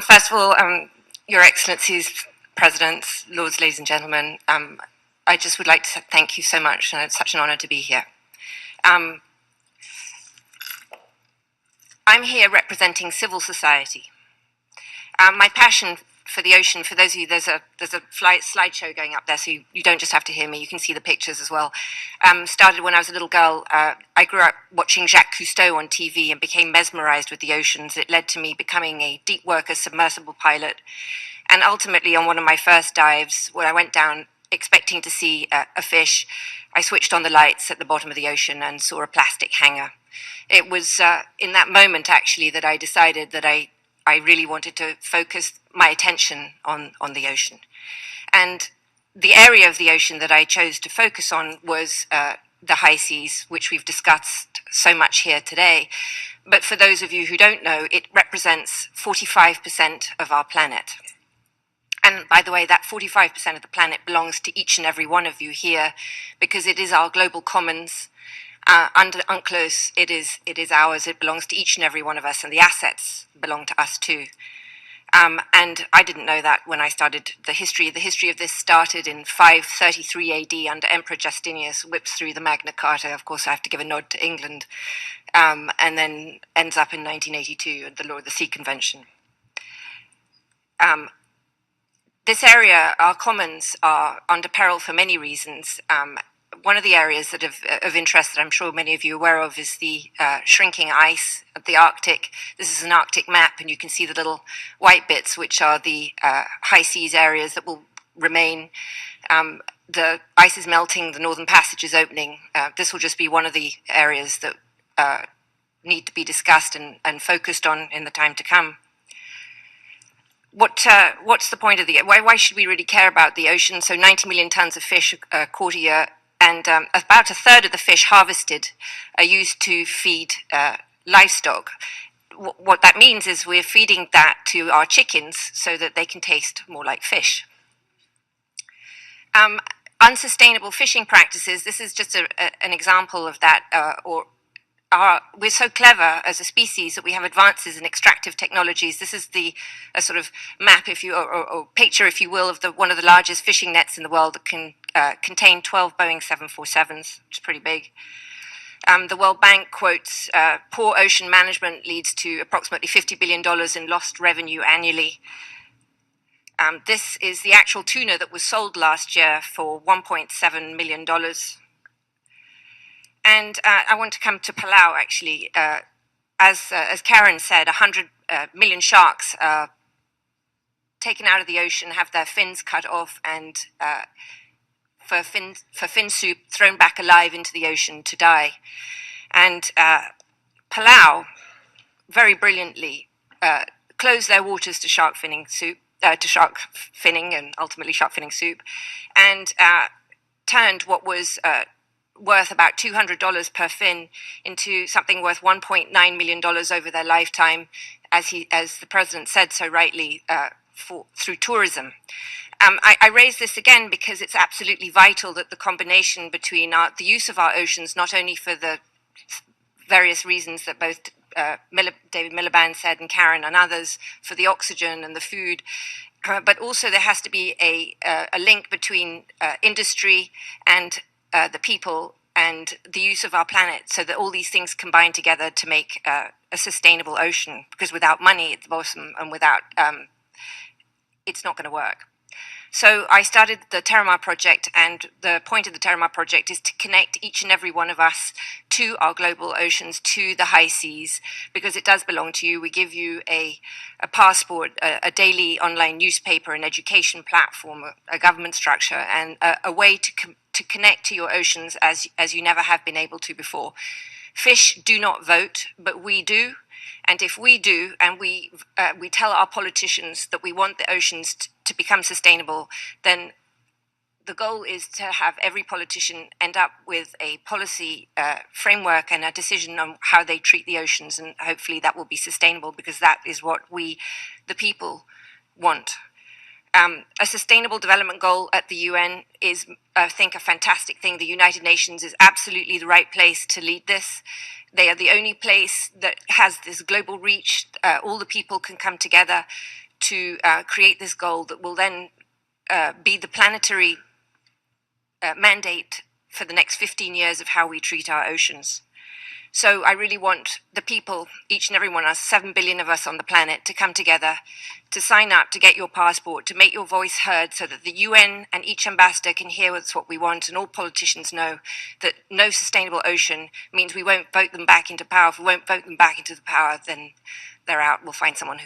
First of all, Your Excellencies, Presidents, Lords, ladies and gentlemen, I just would like to thank you so much, and it's such an honor to be here. Um, I'm here representing civil society. My passion for the ocean, for those of you, there's a slideshow going up there, so you don't just have to hear me, you can see the pictures as well. Started when I was a little girl. I grew up watching Jacques Cousteau on TV and became mesmerized with the oceans. It led to me becoming a deep water submersible pilot. And ultimately, on one of my first dives, when I went down expecting to see a fish, I switched on the lights at the bottom of the ocean and saw a plastic hanger. It was in that moment, actually, that I decided that I really wanted to focus my attention on the ocean. And the area of the ocean that I chose to focus on was the high seas, which we've discussed so much here today. But for those of you who don't know, it represents 45% of our planet. And by the way, that 45% of the planet belongs to each and every one of you here, because it is our global commons. Under UNCLOS, it is ours. It belongs to each and every one of us, and the assets belong to us too. And I didn't know that when I started the history. The history of this started in 533 AD under Emperor Justinius, whips through the Magna Carta. Of course, I have to give a nod to England, and then ends up in 1982 at the Law of the Sea Convention. This area, our commons, are under peril for many reasons. One of the areas that of interest that I'm sure many of you are aware of is the shrinking ice of the Arctic. This is an Arctic map, and you can see the little white bits, which are the high seas areas that will remain. The ice is melting, the Northern Passage is opening. This will just be one of the areas that need to be discussed and focused on in the time to come. What's the point of why should we really care about the ocean? So 90 million tons of fish caught a year, and about a third of the fish harvested are used to feed livestock. What that means is we're feeding that to our chickens so that they can taste more like fish. Unsustainable fishing practices, this is just an example of that, we're so clever as a species that we have advances in extractive technologies. This is the sort of map, if you or picture, if you will, of one of the largest fishing nets in the world that can contain 12 Boeing 747s, which is pretty big. The World Bank quotes, poor ocean management leads to approximately $50 billion in lost revenue annually. This is the actual tuna that was sold last year for $1.7 million. And I want to come to Palau, actually. As Karen said, 100 million sharks are taken out of the ocean, have their fins cut off, and for fin soup, thrown back alive into the ocean to die. And Palau, very brilliantly, closed their waters to shark finning soup, to shark finning, and ultimately shark finning soup, and turned what was worth about $200 per fin into something worth $1.9 million over their lifetime, as the president said so rightly, through tourism. I raise this again because it's absolutely vital that the combination between the use of our oceans, not only for the various reasons that both David Miliband said and Karen and others, for the oxygen and the food, but also there has to be a link between industry and the people and the use of our planet, so that all these things combine together to make a sustainable ocean, because without money at the bottom and without it's not going to work. So I started the TerraMar Project, and the point of the TerraMar Project is to connect each and every one of us to our global oceans, to the high seas, because it does belong to you. We give you a passport, a daily online newspaper, an education platform, a government structure, and a way to connect to your oceans as you never have been able to before. Fish do not vote, but we do. And if we do, and we tell our politicians that we want the oceans to become sustainable, then the goal is to have every politician end up with a policy framework and a decision on how they treat the oceans, and hopefully that will be sustainable, because that is what we, the people, want. A sustainable development goal at the UN is, I think, a fantastic thing. The United Nations is absolutely the right place to lead this. They are the only place that has this global reach. All the people can come together to create this goal that will then be the planetary mandate for the next 15 years of how we treat our oceans. So I really want the people, each and every one of us, 7 billion of us on the planet, to come together, to sign up, to get your passport, to make your voice heard, so that the UN and each ambassador can hear what's what we want, and all politicians know that no sustainable ocean means we won't vote them back into power. If we won't vote them back into the power, then they're out. We'll find someone who